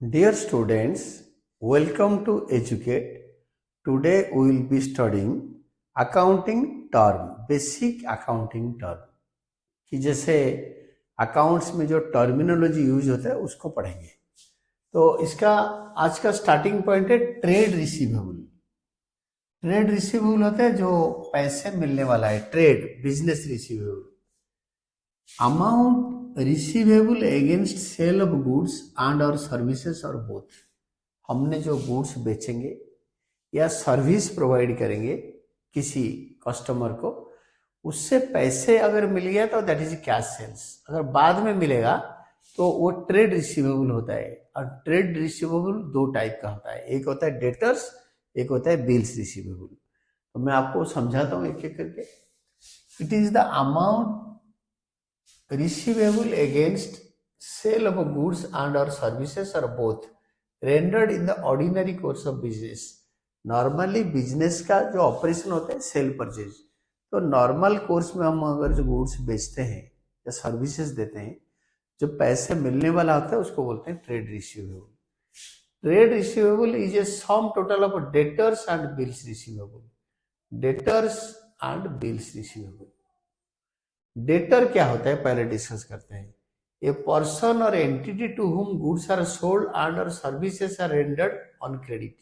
Dear students, welcome to Educate. Today we will be studying accounting term, basic accounting term. कि जैसे accounts में जो terminology use होता है उसको पढ़ेंगे। तो इसका आज का स्टार्टिंग पॉइंट है ट्रेड रिसीवेबल। ट्रेड रिसीवेबल होता है जो पैसे मिलने वाला है, trade business receivable. Amount receivable against sale of goods and और सर्विसेज और बोथ। हमने जो गुड्स बेचेंगे या सर्विस प्रोवाइड करेंगे किसी कस्टमर को, उससे पैसे अगर मिल गया तो दैट इज कैश सेल्स। अगर बाद में मिलेगा तो वो ट्रेड रिसीवेबल होता है। और ट्रेड रिसीवेबल दो टाइप का होता है, एक होता है डेटर्स, एक होता है बिल्स रिसीवेबल। तो मैं आपको समझाता हूँ एक एक करके। It is the amount receivable against sale of goods and or services or both rendered in the ordinary course of business। Normally business का जो ऑपरेशन होता है सेल परचेज, तो नॉर्मल कोर्स में हम अगर जो गुड्स बेचते हैं या सर्विसेज देते हैं, जो पैसे मिलने वाला होता है उसको बोलते हैं trade receivable. Trade receivable is a sum total of debtors and bills receivable. Debtors and bills receivable. Debtor क्या होता है पहले डिस्कस करते हैं। ए पर्सन और entity to whom goods are sold and और services are rendered on credit.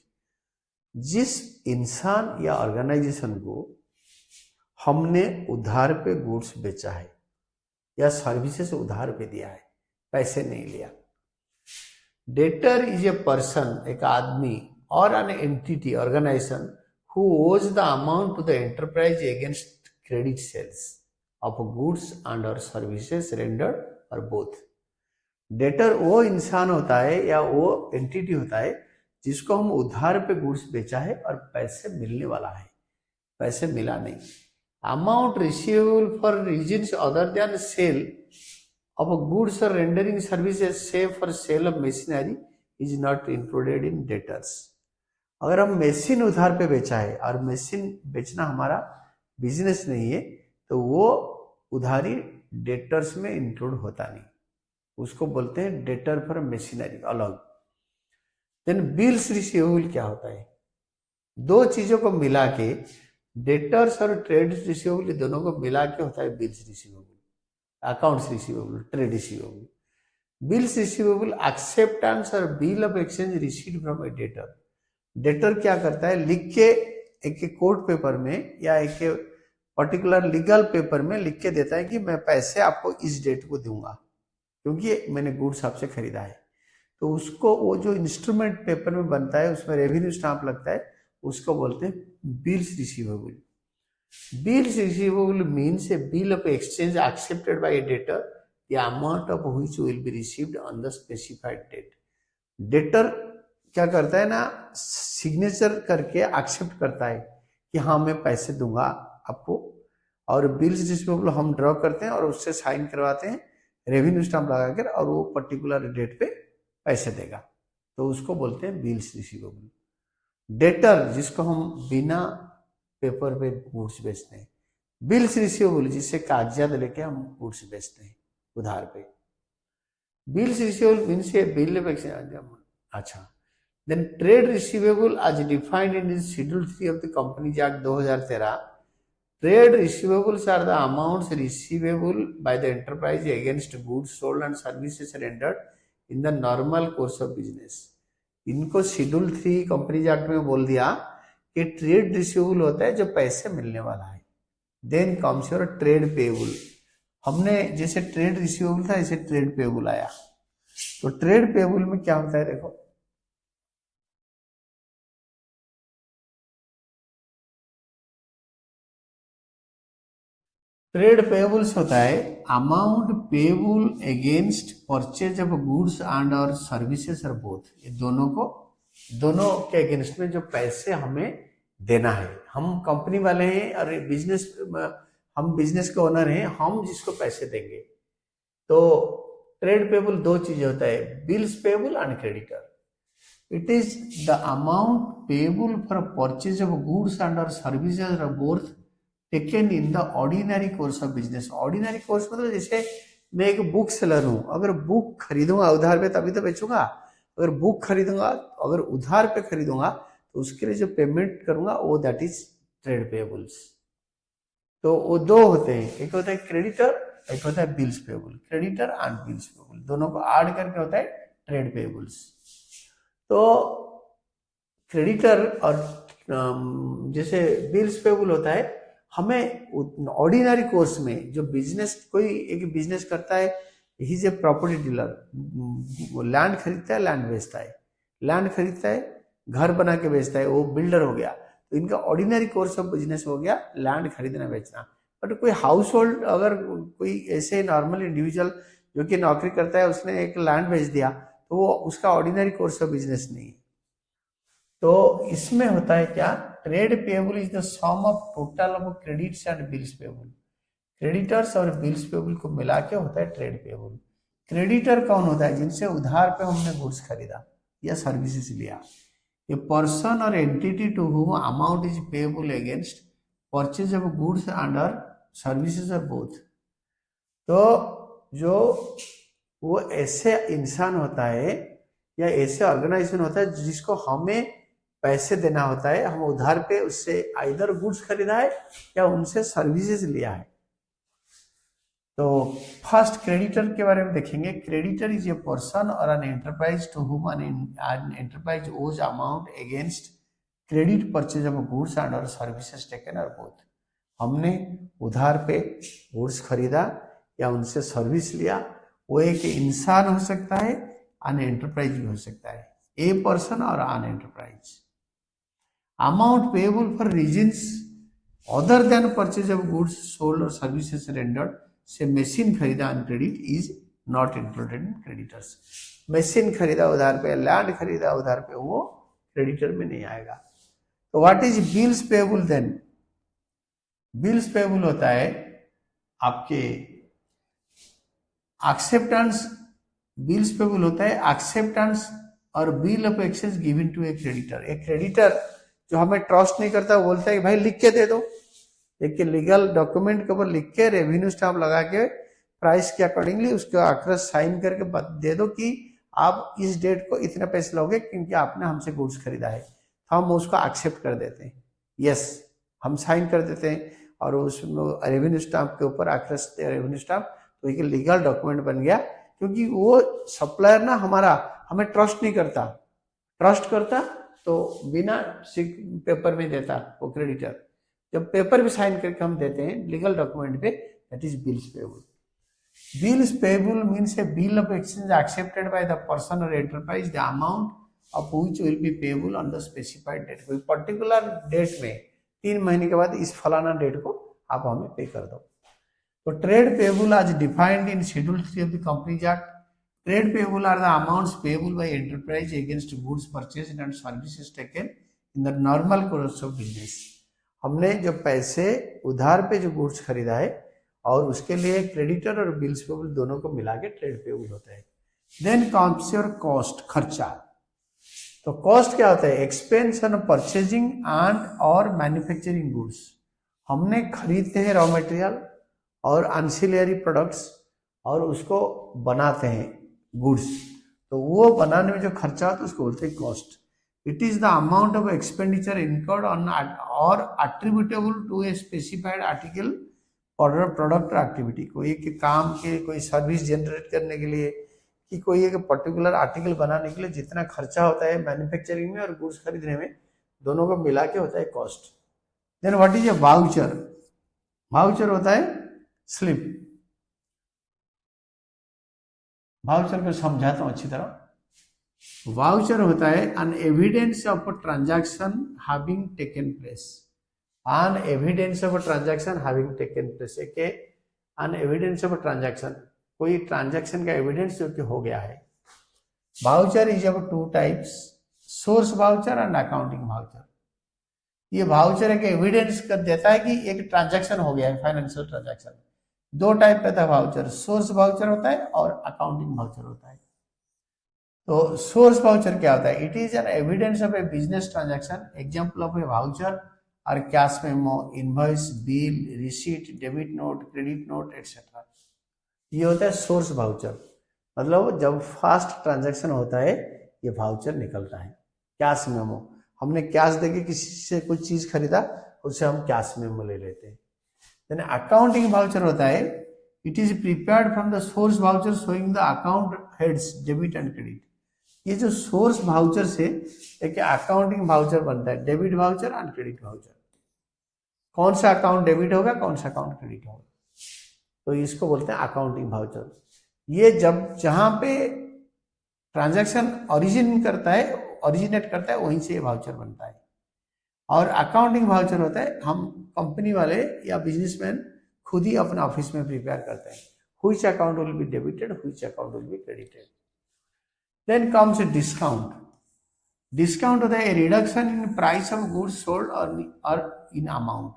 जिस इंसान या ऑर्गेनाइजेशन को हमने उधार पे गुड्स बेचा है या सर्विसेज उधार पे दिया है, पैसे नहीं लिया। डेटर इज ए पर्सन, एक आदमी, और an entity organisation who owes the amount to the enterprise against credit sales of goods and और सर्विसेज रेंडर्ड और बोथ। डेटर वो इंसान होता है या वो एंटिटी होता है जिसको हम उधार पे गुड्स बेचा है और पैसे मिलने वाला है, पैसे मिला नहीं। Amount receivable for reasons other than sale of goods और rendering services save for sale of machinery is not included in debtors. अगर हम मशीन उधार पे बेचा है और मशीन बेचना हमारा बिजनेस नहीं है तो वो उधारी डेटर्स में इंक्लूड होता नहीं, उसको बोलते हैं डेटर फॉर मशीनरी अलग। देन बिल्स रिसीवेबल क्या होता है? दो चीजों को मिला के, डेटर्स और ट्रेड रिसीवेबल दोनों को मिला के होता है bills receivable, accounts receivable, trade receivable. Bills receivable acceptance और bill of exchange received from a debtor. Debtor क्या करता है, लिख के एक कोर्ट पेपर में या एक पर्टिकुलर लीगल पेपर में लिख के देता है कि मैं पैसे आपको इस डेट को दूंगा क्योंकि मैंने गुड्स आपसे खरीदा है। तो उसको वो जो इंस्ट्रूमेंट पेपर में बनता है उसमें रेवेन्यू स्टाम्प लगता है, उसको बोलते हैं bills receivable. Bills receivable means a bill of exchange accepted by a debtor, the amount of which will be received on the specified date. Debtor क्या करता है ना, सिग्नेचर करके एक्सेप्ट करता है कि हाँ मैं पैसे दूंगा आपको, और बिल्स रिसीवेबल हम ड्रॉ करते हैं और उससे साइन करवाते हैं रेवेन्यू स्टाम्प लगाकर, और वो पर्टिकुलर डेट पे पैसे देगा, तो उसको बोलते हैं बिल्स रिसीवेबल। डेटर जिसको हम बिना पेपर पे गुड्स बेचते हैं, बिल्स रिसीवेबल जिससे कागजात लेके हम गुड्स बेचते हैं उधार पे। Bills receivable means a bill of exchange. अच्छा, then trade receivable as defined in schedule 3 of the companies act 2013। Trade receivables are the amounts receivable by the enterprise against goods sold and services rendered in the normal course of business। इनको schedule 3 companies act में बोल दिया कि trade receivable होता है जो पैसे मिलने वाला है। Then comes your trade payable. हमने जैसे ट्रेड रिसीवेबल था ऐसे ट्रेड पेएबल आया। तो ट्रेड पेएबल में क्या होता है देखो, ट्रेड पेएबल्स होता है amount payable against purchase of goods and और सर्विसेज और बोथ। ये दोनों के अगेंस्ट में जो पैसे हमें देना है, हम कंपनी वाले हैं और हम बिजनेस के ओनर हैं, हम जिसको पैसे देंगे। तो ट्रेड पेएबल दो चीजें होता है, bills payable and creditor. It is the amount payable for purchase of goods and और सर्विसेज और both taken in the ordinary course of business. Ordinary course मतलब जैसे मैं एक बुक सेलर हूं, अगर बुक खरीदूंगा उधार पे तभी तो बेचूंगा, अगर बुक खरीदूंगा, अगर उधार पे खरीदूंगा तो उसके लिए जो पेमेंट करूंगा वो दैट इज ट्रेड पेबल्स। तो वो दो होते हैं, एक होता है क्रेडिटर, एक होता है bills payable. Creditor and bills payable दोनों को ऐड करके होता है ट्रेड पेबल्स। तो क्रेडिटर और जैसे बिल्स पेबल होता है, हमें ऑर्डिनरी कोर्स में जो बिजनेस, कोई एक बिजनेस करता है, he is a property dealer, land खरीदता है, लैंड बेचता है, लैंड खरीदता है, घर बना के बेचता है, वो बिल्डर हो गया। तो इनका ऑर्डिनरी कोर्स ऑफ बिजनेस हो गया लैंड खरीदना बेचना। बट कोई हाउस होल्ड, अगर कोई ऐसे नॉर्मल इंडिविजुअल जो कि नौकरी करता है, उसने एक लैंड बेच दिया, तो वो उसका ऑर्डिनरी कोर्स ऑफ बिजनेस नहीं है। तो इसमें होता है क्या, trade payable is the sum of total of credits and bills payable. Creditors और बिल्स पेबल को मिला के होता है ट्रेड पेबल। क्रेडिटर कौन होता है, जिनसे उधार पे हमने गुड्स खरीदा या सर्विसेज लिया। ए पर्सन और entity to whom amount is payable against purchase of goods and और सर्विसेज और बोथ। तो जो वो ऐसे इंसान होता है या ऐसे ऑर्गेनाइजेशन होता है जिसको हमें पैसे देना होता है, हम उधार पे उससे आइदर गुड्स खरीदा है या उनसे सर्विसेज लिया है। तो फर्स्ट क्रेडिटर के बारे में देखेंगे। क्रेडिटर इज ए पर्सन और an enterprise to whom an enterprise owes amount against credit purchase of goods and और सर्विसेज टेकन और बोथ। हमने उधार पे गुड्स खरीदा या उनसे सर्विस लिया, वो एक इंसान हो सकता है, अन एंटरप्राइज भी हो सकता है, ए पर्सन और an enterprise. Amount payable for reasons other than purchase of goods sold और सर्विसेज रेंडर्ड, से मशीन खरीदा on credit is not included in creditors. Machine खरीदा उधार पे, लैंड खरीदा उधार पे, वो क्रेडिटर में नहीं आएगा। तो what is bills payable then? Bills payable होता है आपके एक्सेप्टेंस। बिल्स पेएबल होता है एक्सेप्टेंस और bill of exchange given to a creditor. एक क्रेडिटर जो हमें ट्रस्ट नहीं करता, वो बोलता है कि भाई लिख के दे दो, एक लीगल डॉक्यूमेंट के ऊपर लिख के रेवेन्यू स्टाम्प लगा के प्राइस के अकॉर्डिंगली उसके आखिर साइन करके दे दो कि आप इस डेट को इतने पैसे लोगे क्योंकि आपने हमसे गुड्स खरीदा है। तो हम उसको एक्सेप्ट कर देते हैं, यस हम साइन कर देते हैं, और उसमें रेवेन्यू स्टाम्प के ऊपर आखिर रेवेन्यू स्टाम्प, तो एक लीगल डॉक्यूमेंट बन गया। क्योंकि वो सप्लायर ना हमारा हमें ट्रस्ट नहीं करता, ट्रस्ट करता तो बिना पेपर में देता वो क्रेडिटर। जब पेपर भी साइन करके हम देते हैं लीगल डॉक्यूमेंट पे, that is bills payable. Bills payable means a bill of exchange accepted by the person और enterprise, the amount of which will be payable on the specified date. कोई particular date में 3 महीने के बाद इस फलाना date को आप हमें पे कर दो। तो trade payable are defined in schedule 3 of the companies act. Trade payable are the amounts payable by enterprise against goods purchased and services taken in the normal course of business. हमने जो पैसे उधार पे जो गुड्स खरीदा है और उसके लिए क्रेडिटर और बिल्स पेएबल दोनों को मिला के ट्रेड पेएबल होता है। देन कम्स योर कॉस्ट, खर्चा। तो कॉस्ट क्या होता है? एक्सपेंस ऑन परचेजिंग एंड और मैन्युफैक्चरिंग गुड्स। हमने खरीदते हैं रॉ मटेरियल और एंसिलरी प्रोडक्ट्स और उसको बनाते हैं गुड्स, तो वो बनाने में जो खर्चा होता है उसको बोलते हैं cost. It is the amount of expenditure incurred on or attributable to a specified article or product or activity। कोई एक काम के, कोई सर्विस जनरेट करने के लिए, कि कोई एक पर्टिकुलर आर्टिकल बनाने के लिए जितना खर्चा होता है मैन्युफैक्चरिंग में और गुड्स खरीदने में, दोनों को मिला के होता है cost. Then what is a voucher? Voucher होता है स्लिप। वाउचर को समझाता हूं अच्छी तरह। वाउचर होता है an evidence of a transaction having taken place। an evidence of a transaction having taken place, एक an evidence of a transaction, कोई ट्रांजैक्शन का एविडेंस जो कि हो गया है। Voucher is of 2 types, source voucher and accounting voucher. ये voucher एक एविडेंस कर देता है कि एक ट्रांजैक्शन हो गया है, फाइनेंशियल ट्रांजैक्शन। 2 टाइप का था वाउचर, सोर्स वाउचर होता है और अकाउंटिंग वाउचर होता है। तो सोर्स वाउचर क्या होता है? It is an evidence of a business transaction. Example of a voucher और cash memo, invoice, bill, receipt, debit note, credit note etcetera. ये होता है सोर्स वाउचर। मतलब जब फास्ट ट्रांजैक्शन होता है ये वाउचर निकलता है। कैश मेमो, हमने कैश देके किसी से कुछ चीज खरीदा, उससे हम कैश मेमो ले लेते हैं। देन अकाउंटिंग वाउचर होता है, it is prepared from the source voucher showing the account heads debit and credit. ये जो सोर्स वाउचर से एक अकाउंटिंग वाउचर बनता है, debit voucher and credit voucher. कौन सा अकाउंट डेबिट होगा, कौन सा अकाउंट क्रेडिट होगा, तो इसको बोलते हैं अकाउंटिंग वाउचर। ये जब जहां पे ट्रांजैक्शन ओरिजिनेट करता है वहीं से ये वाउचर बनता है। और अकाउंटिंग वाउचर होता है हम कंपनी वाले या बिजनेसमैन खुद ही अपने ऑफिस में प्रिपेयर करते हैं, which account will be debited, which account will be credited. Then comes discount. Discount होता है reduction in price of goods sold और इन अमाउंट।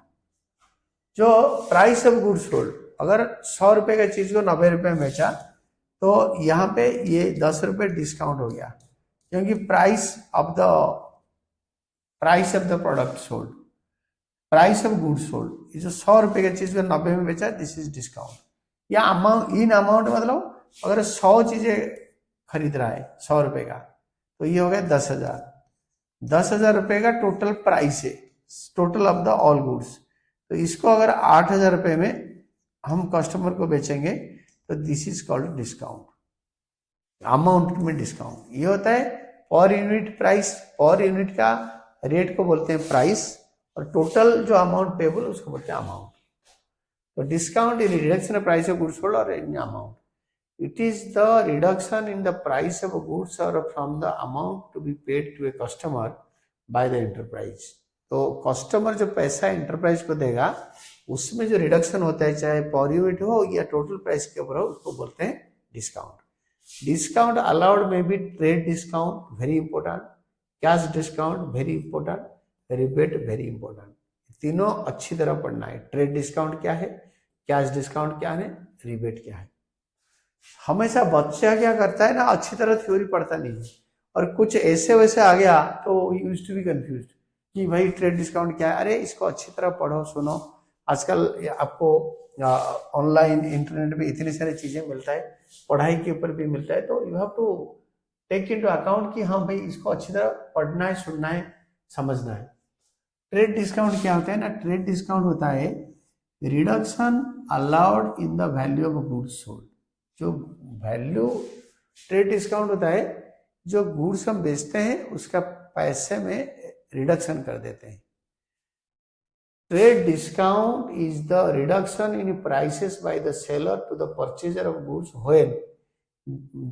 जो प्राइस ऑफ गुड्स सोल्ड, अगर 100 रुपए का चीज को 90 रुपए में बेचा, तो यहाँ पे ये 10 रुपए डिस्काउंट हो गया, क्योंकि price of the product sold, price of goods sold, ये जो 100 रुपए का चीज को 90 में बेचा, दिस इज डिस्काउंट। या अमाउंट, इन अमाउंट मतलब अगर 100 चीजें खरीद रहा है 100 रुपए का, तो ये हो गया 10,000। 10,000 रुपए का टोटल प्राइस है, total of the all goods. तो इसको अगर 8,000 रुपए में हम कस्टमर को बेचेंगे, तो this is called discount, amount में डिस्काउंट। ये होता है per unit price, per unit का रेट को बोलते हैं प्राइस, और टोटल जो अमाउंट पेबल उसको बोलते हैं अमाउंट। तो discount is reduction price of goods sold और in amount. It is the reduction in the price of goods or from the amount to be paid to a customer by the enterprise. तो customer जो पैसा enterprise को देगा, उसमें जो reduction होता है, चाहे पर यूनिट हो या टोटल प्राइस के ऊपर हो, उसको बोलते हैं डिस्काउंट। डिस्काउंट अलाउड में भी trade discount very important, cash discount very important, rebate very important. तीनों अच्छी तरह पढ़ना है। ट्रेड डिस्काउंट क्या है, कैश डिस्काउंट क्या है, रिबेट क्या है। हमेशा बच्चा क्या करता है ना, अच्छी तरह थ्योरी पढ़ता नहीं है, और कुछ ऐसे वैसे आ गया तो यूज्ड टू बी कंफ्यूज कि भाई ट्रेड डिस्काउंट क्या है। अरे इसको अच्छी तरह पढ़ो, सुनो। आजकल आपको ऑनलाइन इंटरनेट पे इतनी सारी चीजें मिलता है, पढ़ाई के ऊपर भी मिलता है, तो you have to take into account कि हाँ भाई इसको अच्छी तरह पढ़ना है, सुनना है, समझना है। ट्रेड डिस्काउंट क्या होता है ना, ट्रेड डिस्काउंट होता है reduction allowed in the value of goods sold. जो वैल्यू ट्रेड डिस्काउंट होता है, जो गुड्स हम बेचते हैं उसका पैसे में रिडक्शन कर देते हैं। Trade discount is the reduction in prices by the seller to the purchaser of goods when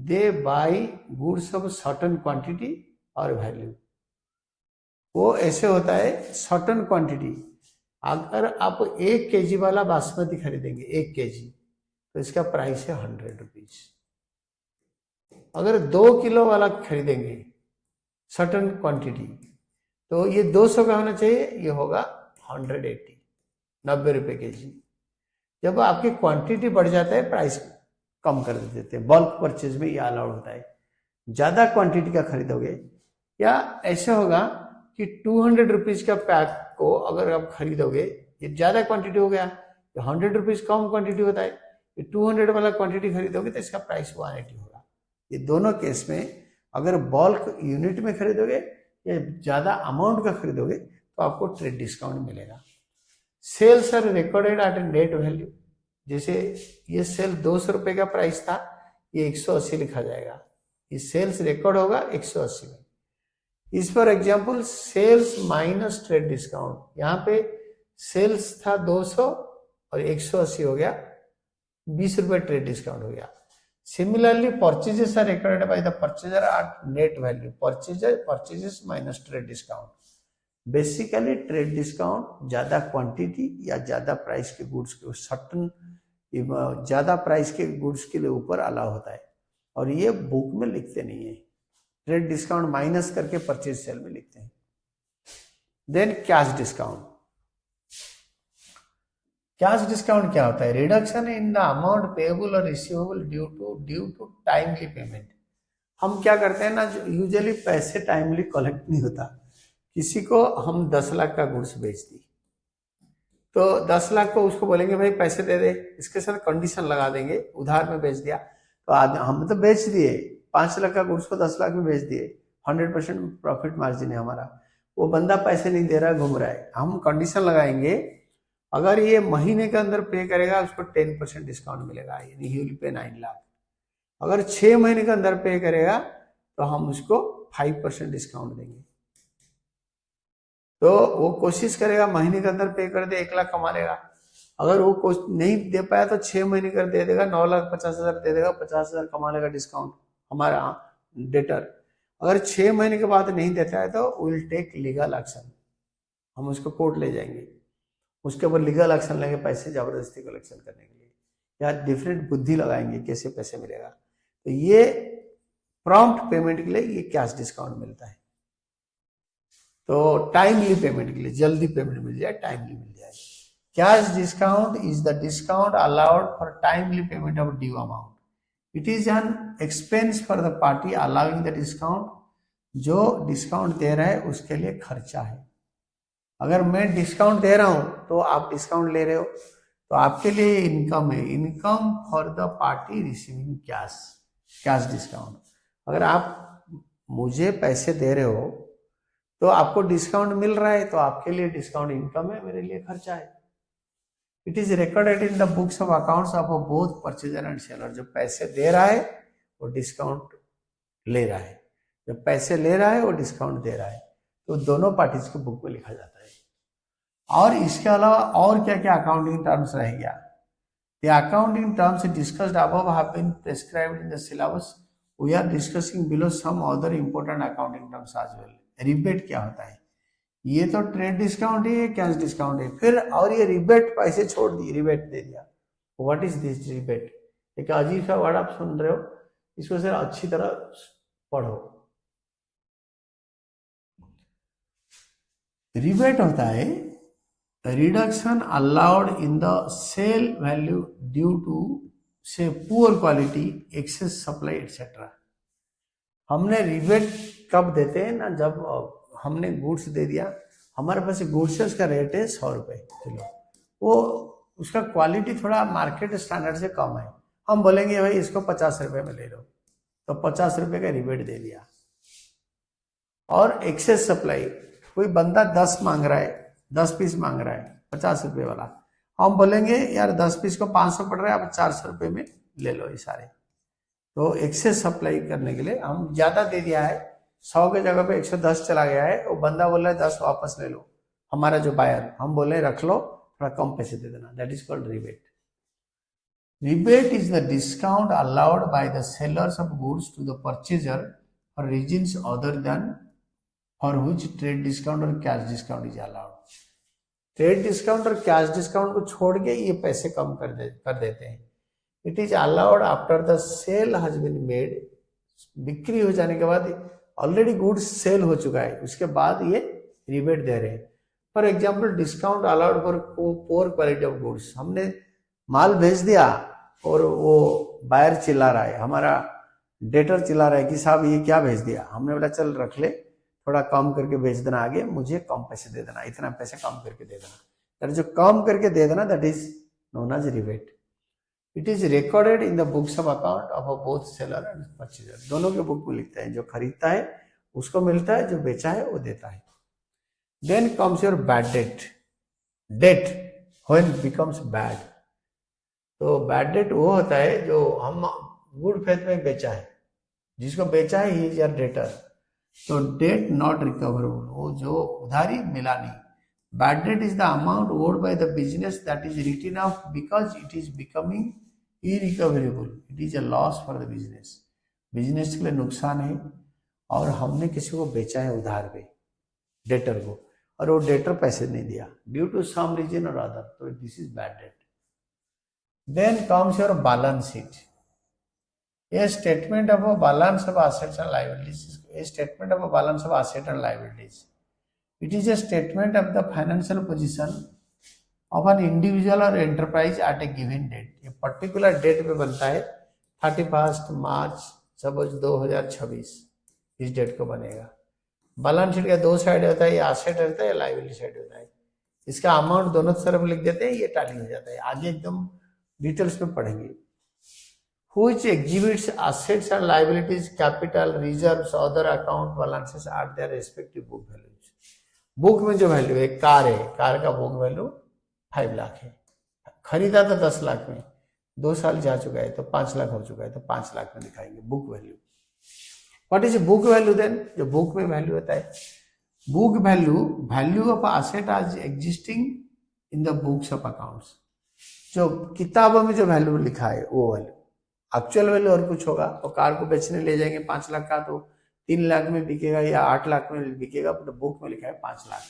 they buy goods of certain quantity और वैल्यू। वो ऐसे होता है सर्टेन क्वांटिटी। अगर आप 1 kg वाला बासमती खरीदेंगे, 1 kg, तो इसका प्राइस है 100 रुपीज। अगर 2 किलो वाला खरीदेंगे सर्टन क्वांटिटी, तो ये 200 का होना चाहिए, ये होगा 180, 90 रुपए kg। जब आपकी क्वांटिटी बढ़ जाता है, प्राइस कम कर देते हैं। बल्क परचेज में ये अलाउड होता है। ज्यादा क्वांटिटी का खरीदोगे, या ऐसे होगा कि 200 रुपीज का पैक को अगर आप खरीदोगे, ये ज्यादा क्वांटिटी हो गया, तो 100 रुपीज कम क्वांटिटी होता है। 200 वाला क्वांटिटी खरीदोगे तो इसका प्राइस 180 होगा। ये दोनों केस में अगर बल्क यूनिट में खरीदोगे या ज्यादा अमाउंट का खरीदोगे, तो आपको ट्रेड डिस्काउंट मिलेगा। Sales are recorded at net value. जैसे ये सेल 200 रुपए का प्राइस था, ये 180 लिखा जाएगा। ये सेल्स रिकॉर्ड होगा 180 में। इस पर example sales minus trade discount. यहाँ पे सेल्स था 200 और 180 हो गया, 20 रुपए ट्रेड डिस्काउंट हो गया। Similarly purchases are recorded by the purchaser at net value. Purchases minus trade discount. Basically trade discount ज्यादा क्वांटिटी या ज्यादा प्राइस के गुड्स के सर्टन ज्यादा प्राइस के गुड्स के लिए ऊपर अलाउ होता है, और ये बुक में लिखते नहीं है। ट्रेड डिस्काउंट माइनस करके परचेज सेल में लिखते हैं। Then cash discount. Cash discount क्या होता है? Reduction in the amount payable और receivable due to timely payment. हम क्या करते हैं ना, यूजुअली पैसे टाइमली कलेक्ट नहीं होता। किसी को हम 10 लाख का गुड्स बेच दी, तो 10 लाख को उसको बोलेंगे भाई पैसे दे दे, इसके साथ कंडीशन लगा देंगे, उधार में बेच दिया। तो हम तो बेच दिए 5 लाख का गुड्स को 10 लाख में बेच दिए, 100% प्रॉफिट मार्जिन है हमारा, वो बंदा पैसे नहीं दे रहा है, घूम रहा है, हम कंडीशन लगाएंगे अगर ये महीने के अंदर पे करेगा उसको 10% डिस्काउंट मिलेगा, यानी ही विल पे 9 लाख। अगर 6 महीने के अंदर पे करेगा तो हम उसको 5% डिस्काउंट देंगे। तो वो कोशिश करेगा महीने के अंदर पे कर दे, 1 लाख कमा लेगा। अगर वो नहीं दे पाया तो 6 महीने कर दे देगा, 9,50,000 दे देगा, 50,000 कमा लेगा डिस्काउंट हमारा डेटर। अगर 6 महीने के बाद नहीं देता है तो विल टेक लीगल एक्शन, हम उसको कोर्ट ले जाएंगे, उसके ऊपर लीगल एक्शन लेंगे पैसे जबरदस्ती कलेक्शन करने के लिए, या डिफरेंट बुद्धि लगाएंगे कैसे पैसे मिलेगा। तो ये प्रॉम्प्ट पेमेंट के लिए ये कैश डिस्काउंट मिलता है। तो टाइमली पेमेंट के लिए जल्दी पेमेंट मिल जाए, टाइमली मिल जाए। Cash discount is the discount allowed for timely payment of due amount. It is an expense for the party allowing the discount. जो डिस्काउंट दे रहा है उसके लिए खर्चा है। अगर मैं डिस्काउंट दे रहा हूं तो आप डिस्काउंट ले रहे हो, तो आपके लिए इनकम है, income for the party receiving cash discount. अगर आप मुझे पैसे दे रहे हो तो आपको डिस्काउंट मिल रहा है, तो आपके लिए डिस्काउंट इनकम है, मेरे लिए खर्चा है। It is recorded in the books of accounts of both purchaser and seller. जो पैसे दे रहा है वो डिस्काउंट ले रहा है, जो पैसे ले रहा है वो डिस्काउंट दे रहा है, तो दोनों पार्टीज के बुक में लिखा जाता है। और इसके अलावा और क्या क्या अकाउंटिंग टर्म्स रह गया? The accounting terms discussed above have been prescribed in the syllabus. We are discussing below some other important accounting terms as well. Rebate क्या होता है? ये तो ट्रेड डिस्काउंट है, ये कैश डिस्काउंट है, फिर और ये रिबेट पैसे छोड़ दिए, रिबेट दे दिया। What is this rebate? एक अजीब सा वर्ड आप सुन रहे हो, इसको जरा अच्छी तरह पढ़ो। रिबेट होता है reduction allowed in the sale value due to say poor quality, excess supply etcetera. हमने रिबेट कब देते हैं ना, जब हमने गुड्स दे दिया, हमारे पास गुड्स का रेट है 100 रुपये किलो, वो उसका क्वालिटी थोड़ा मार्केट स्टैंडर्ड से कम है, हम बोलेंगे भाई इसको 50 रुपये में ले लो, तो 50 रुपये का रिबेट दे दिया। और एक्सेस सप्लाई, कोई बंदा 10 मांग रहा है, 10 पीस मांग रहा है 50 रुपये वाला, हम बोलेंगे यार 10 पीस को 500 पड़ रहा है, आप 400 रुपये में ले लो ये सारे। तो एक्सेस सप्लाई करने के लिए हम ज्यादा दे दिया है, 100 के जगह पे 110 चला गया है, वो बंदा बोल रहा है 10 वापस ले लो, हमारा जो बायर, हम बोले रख लो, थोड़ा कम पैसे दे देना, that is called rebate. Rebate is the discount allowed by the sellers of goods to the purchaser for reasons other than for which trade discount और cash discount is allowed. Trade discount और cash discount को छोड़ के ये पैसे कम कर देते हैं। It is allowed after the sale has been made. बिक्री हो जाने के बाद, ऑलरेडी गुड्स सेल हो चुका है, उसके बाद ये रिबेट दे रहे हैं। For example discount allowed for poor quality of goods. हमने माल भेज दिया और वो बायर चिल्ला रहा है, हमारा डेटर चिल्ला रहा है कि साहब ये क्या भेज दिया। हमने बोला चल रख ले, थोड़ा कम करके भेज देना, आगे मुझे कम पैसे दे देना, इतना पैसे कम करके दे देना। जो कम करके दे देना that is known as rebate. It is recorded in the books of account of both seller and purchaser. दोनों के बुक में लिखते हैं, जो खरीदता है उसको मिलता है, जो बेचा है वो देता है। Then comes your bad debt. Debt when becomes bad. तो बैड डेट वो होता है जो हम गुड फेथ में बेचा है, जिसको बेचा है ही इज योर डेटर। तो डेट नॉट रिकवरेबल, वो जो उधारी मिला नहीं। Bad debt is the amount owed by the business that is written off because it is becoming irrecoverable. It is a loss for the business. Business के लिए नुकसान है और हमने किसी को बेचा है उधार पे, डेटर को, और वो डेटर पैसे नहीं दिया ड्यू टू सम रीजन और अदर, तो this is bad debt. Then comes your balance sheet. A statement of a balance of assets and liabilities. A statement of a balance of asset and liabilities. It is a statement of the financial position of an individual or enterprise at a given date. ये particular date पे बनता है, 31 मार्च suppose 2026, इस date को बनेगा। Balance sheet का 2 side होता है, ये एसेट रहता है, लाइबिलिटी साइड होता है। इसका अमाउंट दोनों तरफ लिख देते हैं, ये टैली हो जाता है। आगे एकदम डिटेल्स में पढ़ेंगे। which exhibits assets and liabilities, capital, reserves, other account balances at their respective book values. Book में जो वैल्यू है, कार है, कार का बुक वैल्यू 5 लाख है, खरीदा था 10 लाख में, 2 साल जा चुका है तो 5 लाख हो चुका है, तो 5 लाख में दिखाएंगे book value. What is book value then? जो बुक में वैल्यू होता है, book value of asset are existing in the books of accounts. जो किताबों में जो वैल्यू लिखा है वो वैल्यू, एक्चुअल वैल्यू और कुछ होगा. तो कार को बेचने ले जाएंगे 5 लाख का, तो 3 लाख में बिकेगा या 8 लाख में बिकेगा, तो बुक में लिखा है 5 lakh.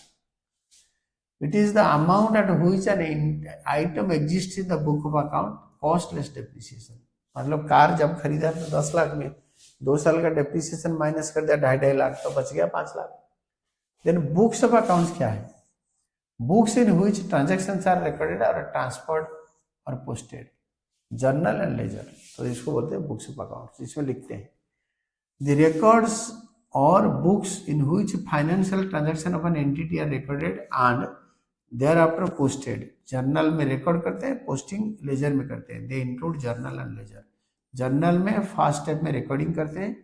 It is the amount at which an item exist in the book of account costless depreciation. मतलब कार जब खरीदा तो 10 लाख में 2 साल का डेप्रिसिएशन माइनस कर दिया 2.5 लाख, तो बच गया 5 lakh. Then books of accounts क्या है? Books in which transactions are recorded और ट्रांसफर्ड और पोस्टेड, जर्नल एंड लेजर. तो इसको बोलते हैं बुक्स ऑफ अकाउंट्स. इसमें लिखते हैं द रिकॉर्ड्स और books in which financial transaction of an entity are recorded and thereafter posted. Journal में रिकॉर्ड करते हैं, पोस्टिंग लेजर में करते हैं. They include journal and ledger. Journal में फर्स्ट स्टेप में रिकॉर्डिंग करते हैं,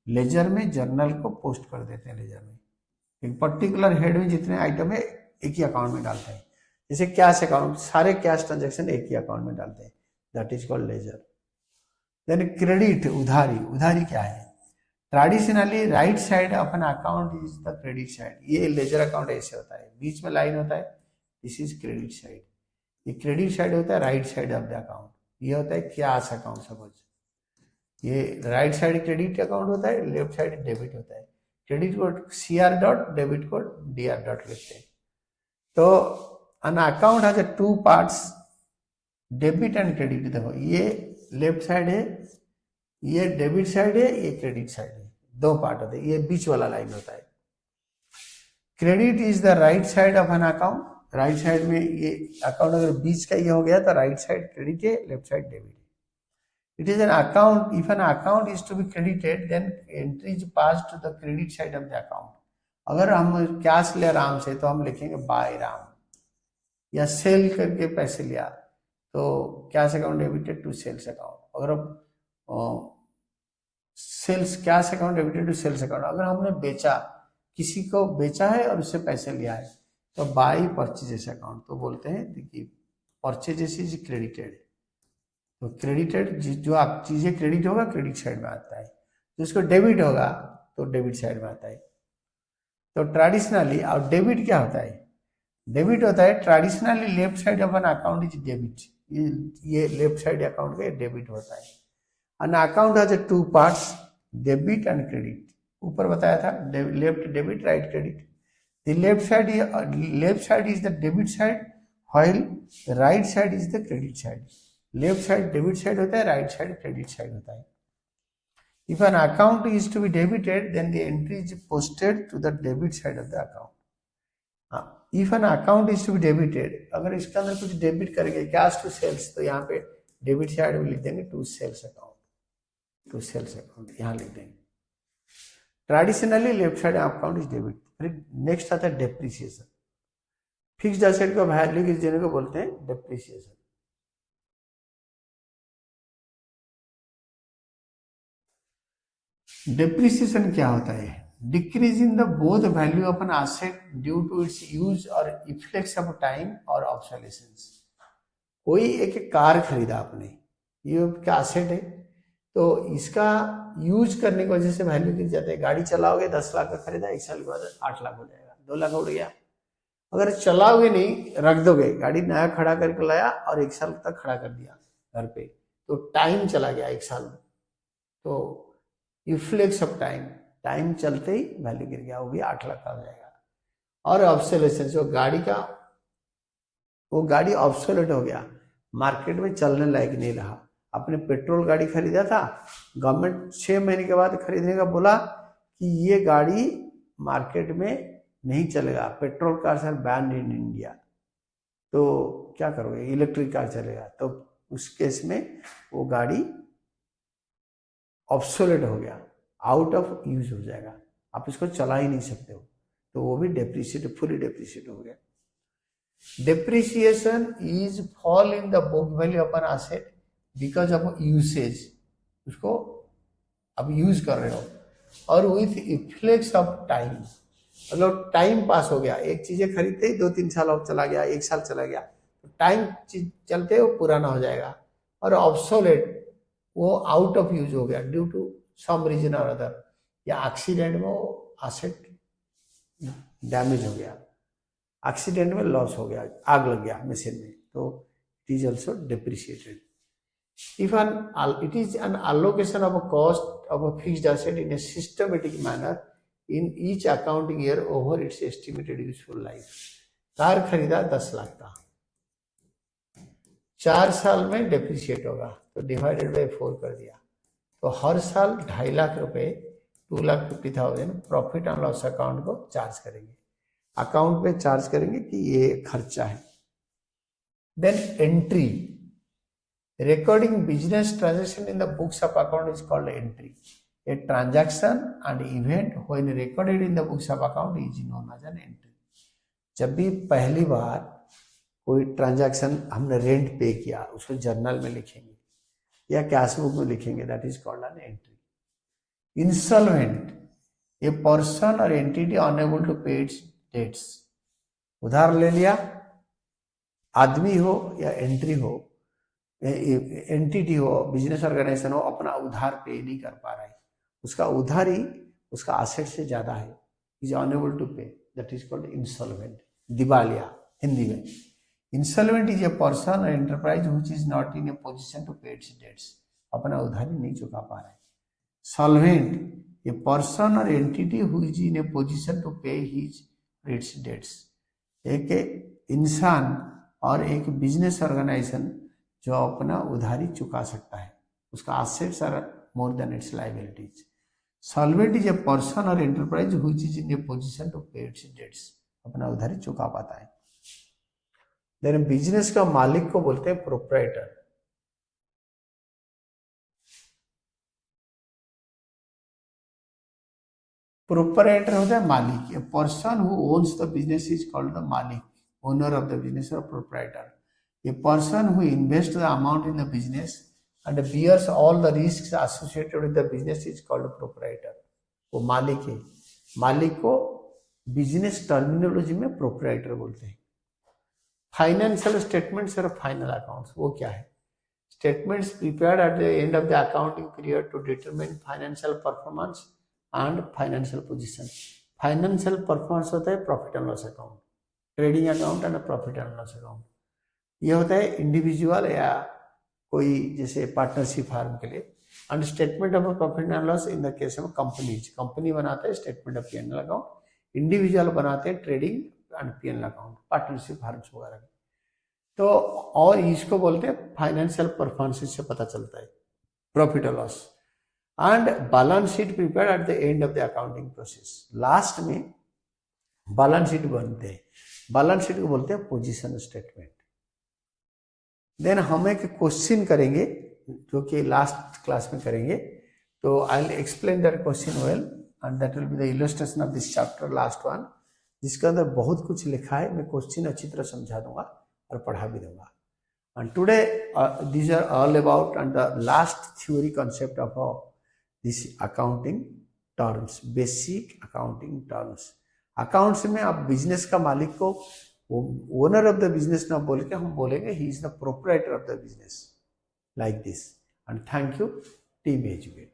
लेजर में जर्नल को पोस्ट कर देते हैं. लेजर में एक पर्टिकुलर हेड में जितने आइटम है एक ही अकाउंट में डालते हैं. जैसे कैश अकाउंट, सारे कैश ट्रांजैक्शन एक ही अकाउंट में डालते हैं, that is called ledger. Then credit, उधारी. उधारी क्या है? Traditionally right side of an account is the credit side. ये लेजर अकाउंट ऐसे होता है, बीच में लाइन होता है, दिस इज क्रेडिट साइड. ये क्रेडिट साइड होता है right side of the account. ये होता है कैश अकाउंट. सपोज ये राइट साइड क्रेडिट अकाउंट होता है, लेफ्ट साइड डेबिट होता है. क्रेडिट को CR डॉट, डेबिट को DR डॉट लिखते हैं. तो an account has a 2 parts, debit and credit. देखो ये लेफ्ट साइड है, ये डेबिट साइड है, ये क्रेडिट साइड है, 2 पार्ट होते हैं. ये बीच वाला लाइन होता है. Credit is the right side of an account. Right side में ये अकाउंट अगर बीच का ये हो गया तो राइट साइड क्रेडिट है, लेफ्ट साइड डेबिट है. It is an account. If an account is to be credited then entry is pass to the credit side of the account. अगर हम कैश ले राम से तो हम लिखेंगे बाय राम, या सेल करके पैसे लिया तो cash account debited to sales account. अगर sales cash account debited to sales account. अगर हमने बेचा, किसी को बेचा है और उससे पैसे लिया है तो बाई परचेजेस अकाउंट. तो बोलते हैं देखिए परचेजेस इज क्रेडिटेड. तो क्रेडिटेड जो आप चीजें क्रेडिट होगा क्रेडिट साइड में आता है, जिसको डेबिट होगा तो डेबिट साइड में आता है. तो ट्रेडिशनली, और डेबिट क्या होता है? डेबिट होता है traditionally left side of an account is debit. ये लेफ्ट साइड अकाउंट का डेबिट होता है. An account has 2 parts, debit and credit. ऊपर बताया था left debit, right credit. The left side is the debit side while right side is the credit side. Left side debit side होता है, right side credit side होता है. If an account is to be debited, then the entry is posted to the debit side of the account. If an account is to be debited, अगर इसके अंदर कुछ debit करेंगे cash to sales, तो यहाँ पे डेबिट साइड में लिख देंगे to sales account. To sales account यहाँ लिख देंगे. Traditionally left side account is debit. फिर नेक्स्ट आता है डेप्रिसिएशन. फिक्स्ड एसेट को वैल्यू किस देने को बोलते हैं? डेप्रिसिएशन. डेप्रिसिएशन क्या होता है? Decrease in the both value of an asset due to its use और इफेक्ट्स ऑफ टाइम और ऑब्सोलेसेंस. कोई एक कार खरीदा आपने, ये क्या एसेट है, तो इसका यूज करने की वजह से वैल्यू गिर जाता है. गाड़ी चलाओगे 10 लाख का खरीदा, 1 साल के बाद 8 लाख हो जाएगा, 2 लाख उड़ गया. अगर चलाओगे नहीं, रख दोगे, गाड़ी नया खड़ा करके लाया और 1 साल तक खड़ा कर दिया घर पे, तो टाइम चला गया 1 साल. तो इफ्लेक्स ऑफ टाइम, टाइम चलते ही वैल्यू गिर गया, वो भी 8 लाख का हो जाएगा. और ऑब्सोलेसेंस, वो गाड़ी ऑब्सोलेट हो गया, मार्केट में चलने लायक नहीं रहा. आपने पेट्रोल गाड़ी खरीदा था, गवर्नमेंट 6 महीने के बाद खरीदने का बोला कि ये गाड़ी मार्केट में नहीं चलेगा, petrol cars are banned in India, तो क्या करोगे? इलेक्ट्रिक कार चलेगा. तो उस केस में वो गाड़ी ऑब्सोलेट हो गया, आउट ऑफ यूज हो जाएगा, आप इसको चला ही नहीं सकते हो, तो वो भी डेप्रिशिएट, फुली डेप्रिशिएट हो गया. Depreciation is fall in the book value of an asset because of usage. उसको अब यूज कर रहे हो, और विथ इफ्लेक्स ऑफ टाइम, मतलब टाइम पास हो गया, एक चीजें खरीदते ही 2-3 साल और चला गया, 1 साल चला गया, तो टाइम चलते वो पुराना हो जाएगा और ऑब्सोलेट, वो आउट ऑफ यूज हो गया ड्यू टू सम रीजन और अदर, या एक्सीडेंट में वो एसेट डैमेज हो गया, एक्सीडेंट में लॉस हो गया, आग लग गया मशीन में, तो it is also depreciated. If it is an allocation of a cost of a fixed asset in a systematic manner in each accounting year over its estimated useful life. Car खरीदा 10 लाख का, 4 साल में depreciate होगा, तो divided by 4 कर दिया, तो हर साल 2.5 लाख रुपए 2,50,000 प्रॉफिट एंड लॉस अकाउंट को चार्ज करेंगे, अकाउंट पे चार्ज करेंगे कि ये खर्चा है. Then entry, recording business transaction in the books of account is called entry. A transaction and event when recorded in the books of account is known as an entry. जब भी पहली बार कोई ट्रांजैक्शन हमने रेंट पे किया, उसको journal में लिखेंगे या कैश बुक में लिखेंगे, that is called an entry. Insolvent, A person और entity unable to pay its dates. उधार ले लिया, आदमी हो या एंट्री हो, एंटिटी हो, बिजनेस ऑर्गेनाइजेशन हो, अपना उधार पे नहीं कर पा रहा है, उसका उधारी उसका एसेट से ज्यादा है, is unable to pay, that is called insolvent, दिवालिया हिंदी में. इंसॉल्वेंट इज ए पर्सन और enterprise which is not in a position to pay its debts, अपना उधारी नहीं चुका पा रहा है. सॉल्वेंट, ए पर्सन और entity who is in a position to pay his its debts. एक इंसान और एक बिजनेस ऑर्गेनाइजेशन जो अपना उधारी चुका सकता है, उसका assets are more than its liabilities. Solvent is a person और enterprise which is in a position to pay its debts, अपना उधारी चुका पाता है. देन बिजनेस का मालिक को बोलते हैं प्रोप्राइटर. प्रोप्राइटर होता है मालिक. A person who owns the business is called the मालिक, ओनर ऑफ द बिजनेस और proprietor. A person who invests the amount in the business and bears all the risks associated with the business is called a proprietor. वो मालिक है. मालिक को business terminology में proprietor बोलते हैं. फाइनेंशियल स्टेटमेंट्स और फाइनल अकाउंट्स, वो क्या है? Statements prepared at the end of the accounting period to determine financial performance and financial position. Financial performance होता है profit and loss account, trading account and profit and loss account. ये होता है individual या कोई जैसे पार्टनरशिप फार्म के लिए. And statement of profit and loss in the case of companies, company बनाते हैं statement of P and L account, individual बनाते हैं trading and P and L account, partnership firms वगैरह. तो और इसको बोलते हैं फाइनेंशियल परफॉर्मेंस से पता चलता है प्रॉफिट और loss. And balance sheet prepare eight the end of the accounting process, last में बैलेंस शीट बनते हैं. बैलेंस शीट को बोलते हैं पोजीशन स्टेटमेंट. देन हम एक क्वेश्चन करेंगे जो कि लास्ट क्लास में करेंगे, तो I will explain that question well and that will be the illustration of this chapter last one, जिसके अंदर बहुत कुछ लिखा है. मैं क्वेश्चन अच्छी तरह समझा दूंगा और पढ़ा भी दूंगा. And today these are all about and the last theory concept of this accounting terms, basic accounting terms. Accounts में आप बिजनेस का मालिक को ओनर ऑफ द बिजनेस ना बोल के हम बोलेंगे he is the proprietor of the business, like this. And thank you team educate.